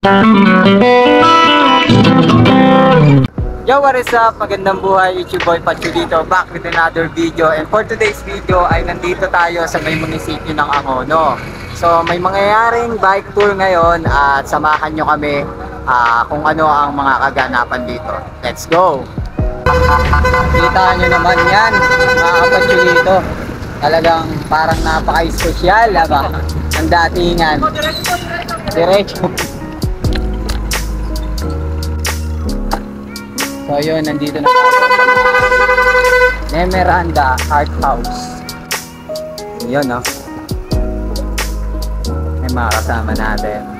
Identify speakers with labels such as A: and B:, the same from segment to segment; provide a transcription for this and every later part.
A: Yo, what is up? Magandang buhay, YouTube boy Pacho dito, back with another video. And for today's video ay nandito tayo sa may munisipyo ng Angono. So may mangyayaring bike tour ngayon at samahan nyo kami kung ano ang mga kaganapan dito. Let's go! Kita nyo naman yan, mga Pacho dito. Talagang parang napaka-espesyal, ba? Ang datingan. Diretso. So yun, nandito na tayo sa Nemeranda Art House. Yun, no? May mga kasama natin.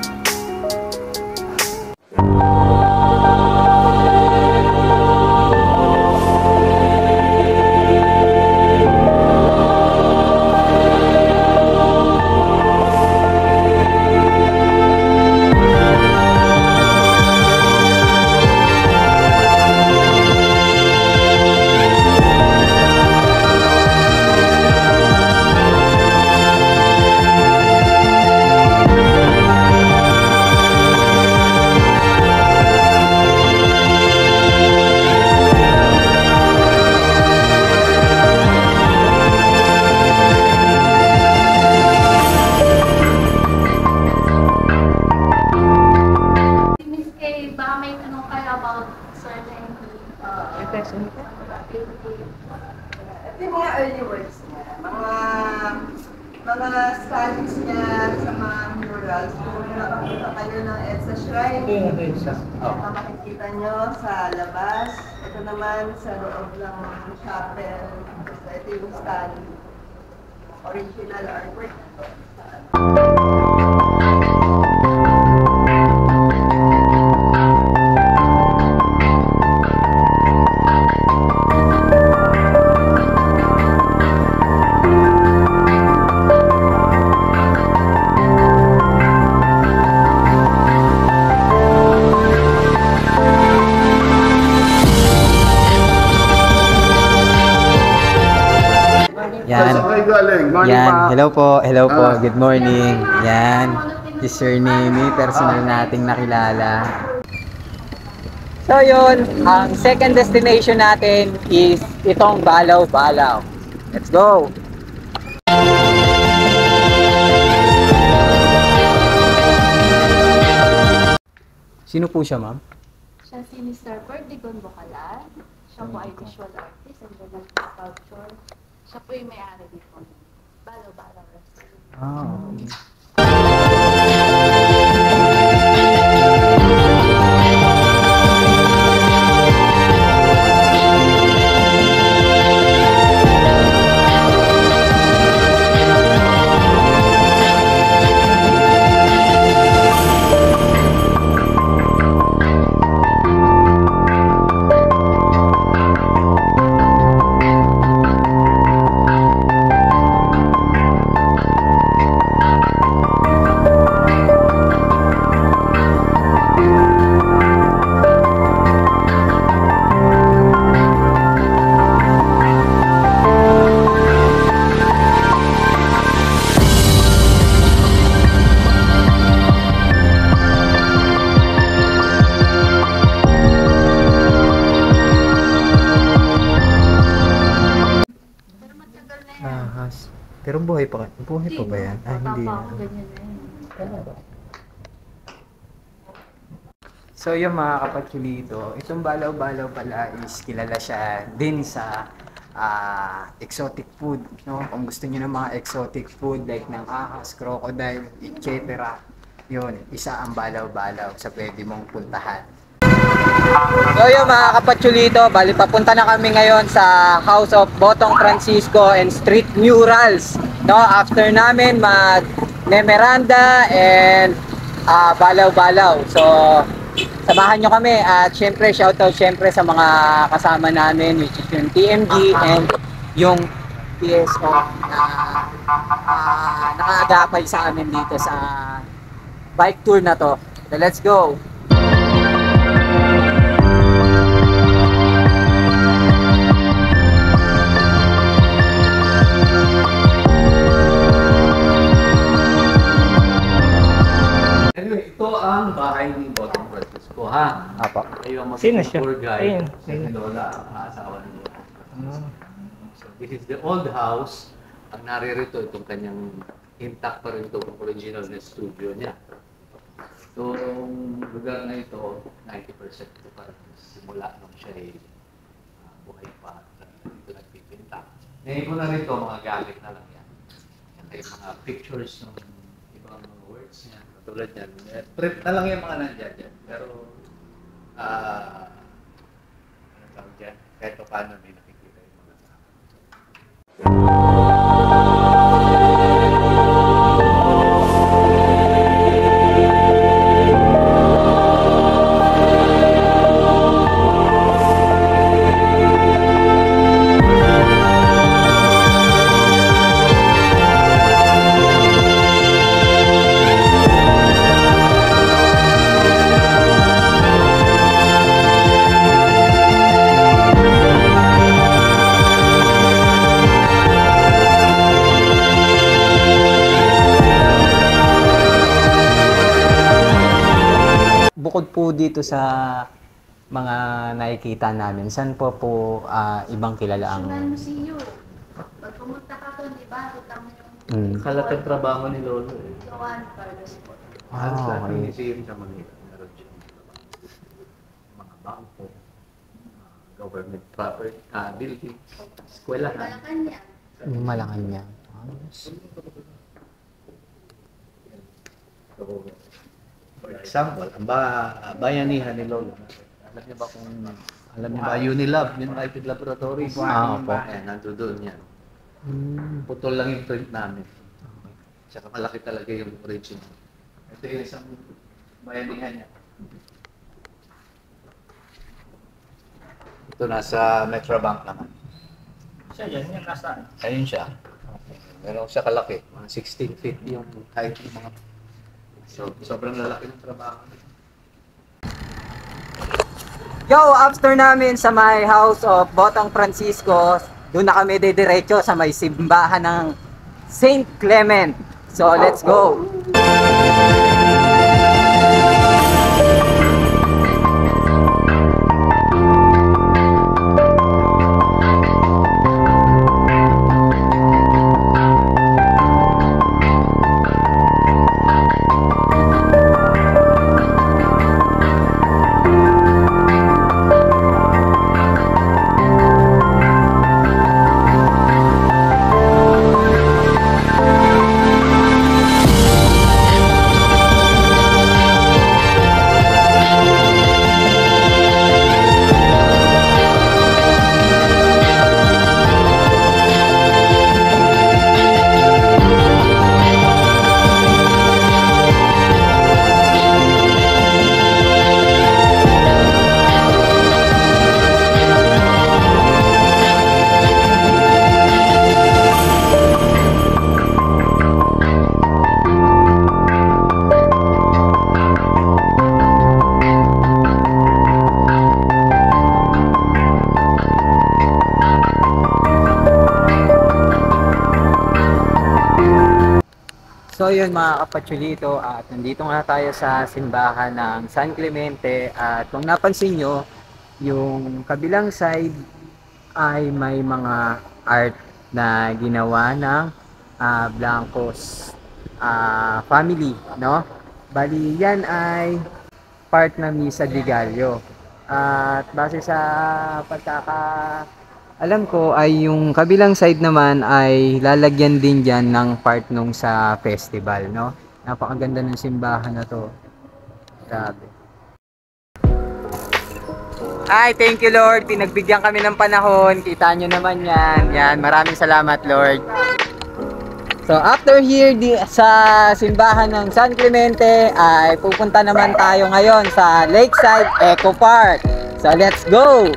B: Ito yung mga early works niya, mga studies niya sa mga murals. Kung nakakita kayo ng EDSA Shrine, makikita nyo sa labas. Ito naman sa loob ng chapel. So, ito yung study. Original artwork.
A: Yan, hello po, good morning. Yan, si Sir Nemi, personal nating nakilala. So yun, ang second destination natin is itong Balaw-Balaw. Let's go! Sino po siya, ma'am?
C: Siya si Mr. Perdigon Bocalan. Siya po ay visual artist and then sculpture. Siya po yung may-ari dito. Balaw-Balaw restaurant.
A: Okay. Pero buhay pa ba yan? Ah, hindi na. So yung mga kapatsulito, itong Balaw-Balaw pala is kilala siya din sa exotic food, no? Kung gusto niyo ng mga exotic food like ng ahas, crocodile, etc. Yun, isa ang Balaw-Balaw sa pwede mong puntahan. So yung mga kapatsulito, bali papunta na kami ngayon sa House of Botong Francisco and Street Murals, no? After namin mag Nemeranda and Balaw-Balaw. So samahan nyo kami at syempre shoutout syempre sa mga kasama namin, which is yung TMG and yung PSO na nakaagapay sa amin dito sa bike tour na to. So let's go!
D: Anyway, ito ang bahay ni Botong Francisco, ha?
A: Apo.
D: Kayo ang
E: Sino siya?
D: tour guide.
E: Ayun.
D: Si Lola, ang asawa ni Lola. So, this is the old house. Ang naririto, itong kanyang intact pa rin itong original na studio niya. Itong lugar na ito, 90% ito pa rin simula nung siya ay buhay pa. Ito nagpipinta. Ngayon ko na rito, mga gamit na lang yan. Yan ay mga pictures ng ibang mga words niya. Katulad yan. Print na lang yung mga nandyan dyan. Pero, ano tawag dyan? Kahit pa paano may nakikita yung mga tao.
A: Bukod po dito sa mga nakikita namin, saan po ibang kilala ang...
C: National Museum. Pag pumunta ka doon, di ba? Kita mo yung
D: Kalatang trabaho ni Lolo eh.
C: Juan Carlos po.
D: Halos lahat ng
A: okay.
D: museum sa Manila. Meron siya mga bangko, government property, buildings, eskwelahan.
C: Malacanang.
A: Yung Malacanang.
D: So, for example, ang bayanihan ni Lolo. Alam niyo ba Unilab, United Laboratories?
A: Opo.
D: Ayan, nandun doon yan. Putol lang yung print namin. Tsaka malaki talaga yung original. Ito yung isang bayanihan niya. Ito nasa Metrobank naman.
E: Siya yan, yan nasaan?
D: Ayun siya. Meron siya kalaki. Mga 16 feet yung height ng mga... So, sobrang lalaki ng trabaho.
A: Yo, after namin sa my house of Botong Francisco, doon na kami didiretso sa may simbahan ng Saint Clement. So, let's go! So yun mga kapatsulito, at nandito nga tayo sa simbahan ng San Clemente, at kung napansin nyo, yung kabilang side ay may mga art na ginawa ng Blancos family, no? Bali yan ay part ng Misa de Gallo. At base sa alam ko ay yung kabilang side naman ay lalagyan din dyan ng part nung sa festival, no? Napakaganda ng simbahan na to. Grabe. Ay, thank you Lord. Pinagbigyan kami ng panahon. Kita nyo naman yan. Yan, maraming salamat Lord. So after here sa simbahan ng San Clemente ay pupunta naman tayo ngayon sa Lakeside Eco Park. So let's go!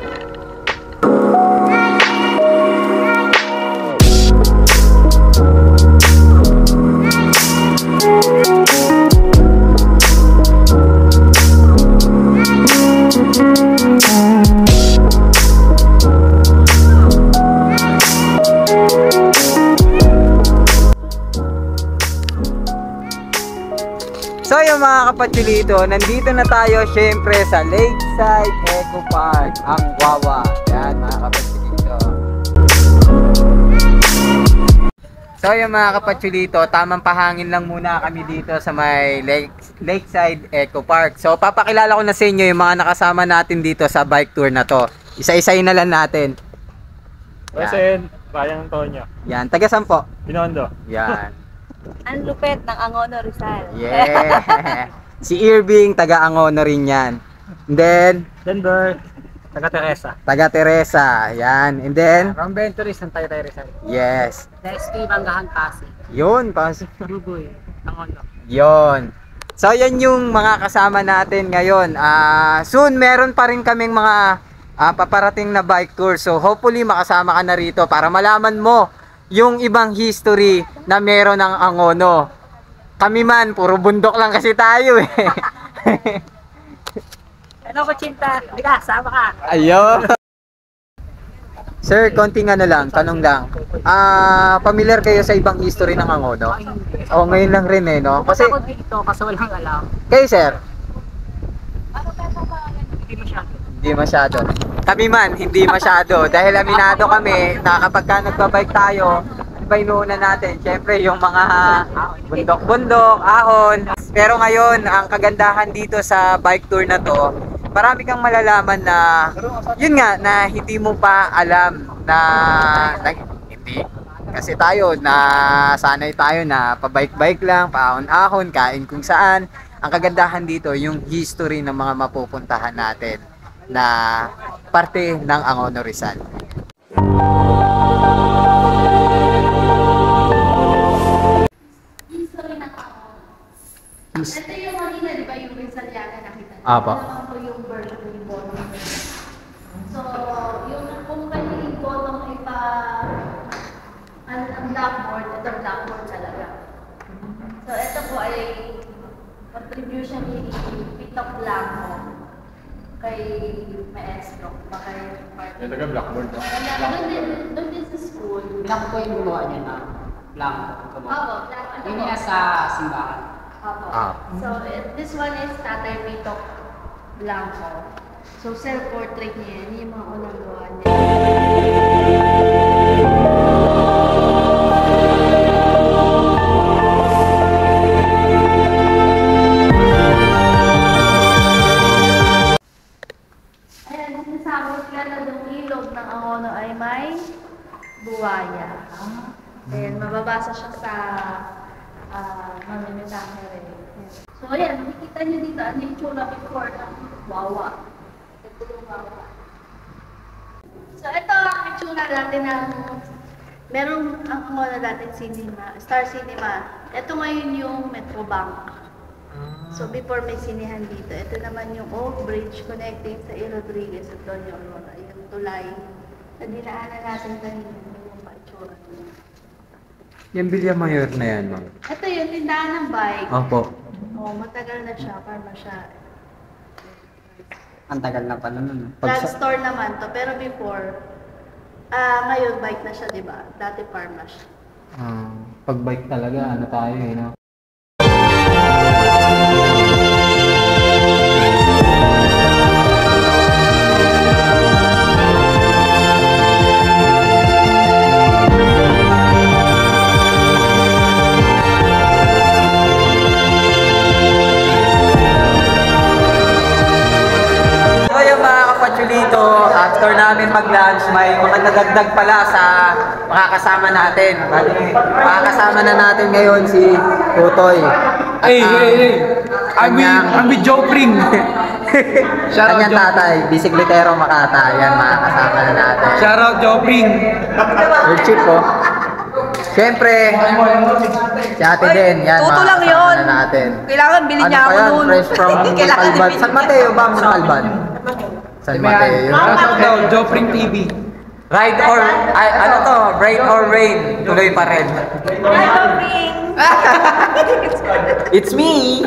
A: So yung mga kapatsulito, nandito na tayo syempre sa Lakeside Eco Park, ang Wawa. Yan mga kapatsulito. So yung mga kapatsulito, tamang pahangin lang muna kami dito sa may Lakeside Eco Park. So papakilala ko na sa inyo yung mga nakasama natin dito sa bike tour na to. Isa-isayin na lang natin.
E: Present, Bayang Antonio.
A: Yan, taga saan po?
E: Binondo.
A: Yan.
C: Ang lupet ng Angono Rizal.
A: Yeah. Si Irving, taga Angono rin yan. And then,
E: Denver, taga Teresa.
A: taga Teresa. Yan. And then,
E: From Venturis, ng Taytay Rizal.
A: yes.
E: Nesty, Banggahan, Pasig.
A: Yun, pas.
E: Bugoy, Angono.
A: Yun. So, yan yung mga kasama natin ngayon. Soon, meron pa rin kaming mga paparating na bike tour. So, hopefully, makasama ka na rito para malaman mo yung ibang history na meron ng Angono. Kami man, puro bundok lang kasi tayo eh.
E: Ano ko, Chinta? Liga, sama ka.
A: Ayo. Sir, konting ano lang, tanong lang. Familiar kayo sa ibang history ng Angono? O, ngayon lang rin eh, no? Kasi,
E: Ako dito kasi walang alam.
A: kayo sir,
E: Hindi masyado.
A: hindi masyado. Kami man, hindi masyado. Dahil aminado kami na kapag ka nagbabike tayo, ano ba inuuna natin? Siyempre, yung mga bundok-bundok, ahon. Pero ngayon, ang kagandahan dito sa bike tour na to, marami kang malalaman na, yun nga, na hindi mo pa alam na hindi. Kasi tayo, sanay tayo na pabike-bike lang, paahon-ahon, kain kung saan. Ang kagandahan dito, yung history ng mga mapupuntahan natin na parte ng Angono Rizal.
C: History ng Angono. Ito yung kanina, di ba, yung Rizaliana nakita niyo?
A: Apo.
C: Ito po yung version ng bottom. So, yung kung kayo yung bottom ay ang blackboard, ito blackboard talaga. So, ito po ay contribution ni Pitok Blanco kay Maestro. Baka yung part.
E: Yung taga Blackboard.
C: Doon din sa school.
F: Blanco yung gumawa niya na blanco.
C: Opo, Blanco.
F: Yun niya sa simbahan.
C: Opo.
A: Ah.
C: So, this one is Tatay Pitok Blanco. So, self-portrait niya yan. Yung mga unang gawa niya. Ayan, sinasabot ka na yung ilog ng Angono ay may buwaya. Ayan, mababasa siya sa mamimitahe rin. So, ayan, makikita niyo dito ano yung tsura before ng wawa. Ito yung wawa. So, ito ang itsura natin ng merong ang Angono natin cinema, Star Cinema. Ito ngayon yung Metrobank. So, before may sinihan dito, ito naman yung Oak Bridge connecting sa E. Rodriguez at Doña Aurora. Yung tulay na dinaanan natin kanina yung paitsura niya.
A: Yung Villa Mayor na yan, ma'am.
C: Ito yung tindahan ng bike.
A: Opo.
C: Oh, matagal na siya, parang siya.
F: Ang tagal na pala nun.
C: Drugstore naman to, pero before, ngayon bike na siya, di ba? Dati pharma siya.
A: Pag bike talaga, ano tayo eh, no? After namin mag-lunch, may mga nadagdag pala sa makakasama natin. Makakasama na natin ngayon si Utoy.
G: Hey! I'm with Joe Pring.
A: Kanyang tatay, bisikletero Makata. Yan, makakasama na natin.
G: Shout out Joe Pring.
A: Your chief po. Siyempre, si ate din. Yan,
B: Tuto lang
A: makakasama
B: yun.
A: na natin.
B: Kailangan bilhin niya
A: Ano
B: ako
A: pa yan?
B: nun.
A: Fresh from
B: Kailangan
A: Alban.
B: bilhin
A: San
B: niya.
A: Mateo ba ang Alban? San Mateo.
G: Shout out Joe Pring TV.
A: Ride or, ano to? Rain or rain. Tuloy pa rin. It's me!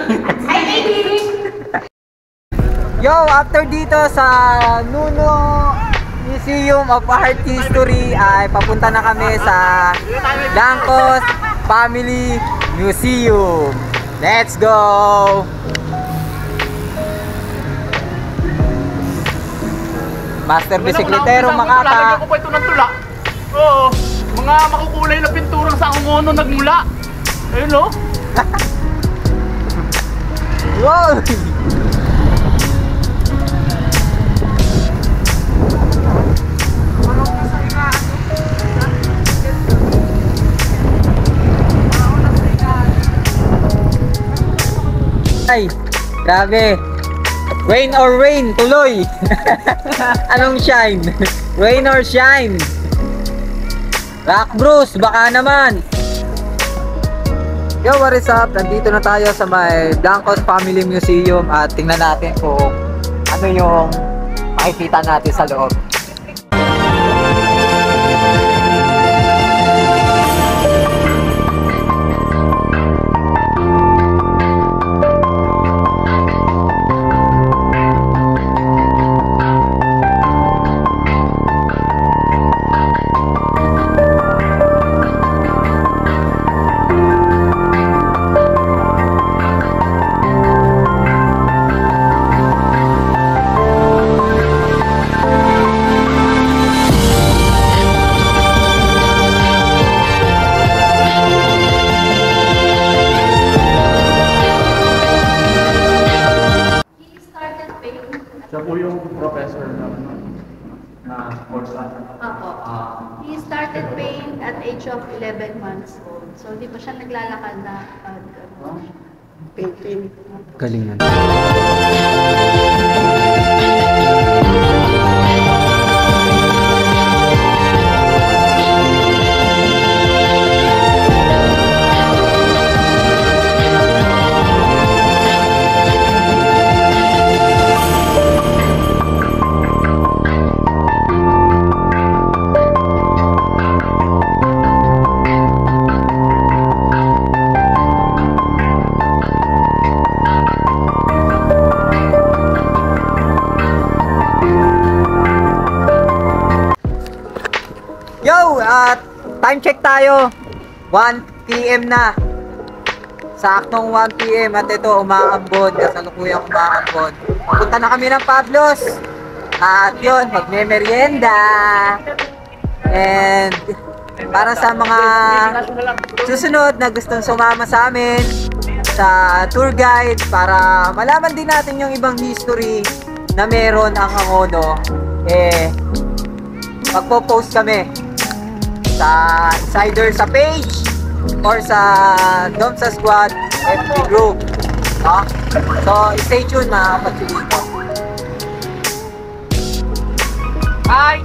A: Yo, after dito sa Nuno Museum of Art History ay papunta na kami sa Blancos Family Museum. Let's go! Master
G: Wala,
A: Bisikletero
G: wala akong kasama ito.
A: Makata.
G: Lalagyan ko pa ito ng tula. Oo. Mga makukulay na pinturang sa Angono nagmula. Ayun no?
A: Wow! Ay, grabe. Rain or rain, tuloy. Anong shine? Rain or shine? Rock Bruce, baka naman. Yo, what is up? Nandito na tayo sa may Blancos Family Museum at tingnan natin kung ano yung makikita natin sa loob.
C: He started paying.
G: Siya po yung professor na course na.
C: Apo. He started paying at age of 11 months old. So, di pa siya naglalakad na
A: Galingan. Yo! Time check tayo. 1 PM na. Saktong 1 PM at ito umaambon. Kasalukuyang umaambon. Punta na kami ng Pablos. At yun, magme-merienda. And para sa mga susunod na gustong sumama sa amin sa tour guide para malaman din natin yung ibang history na meron ang Angono, magpo-post kami sa either sa page or sa Domsa Squad FB group, no? So stay tuned mga kapatidito.
E: Hi!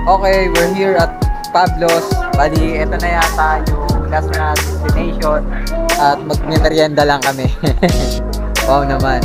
A: Okay, we're here at Pablos. Bali, ito na yata yung last na destination at magme-merienda lang kami. Wow naman.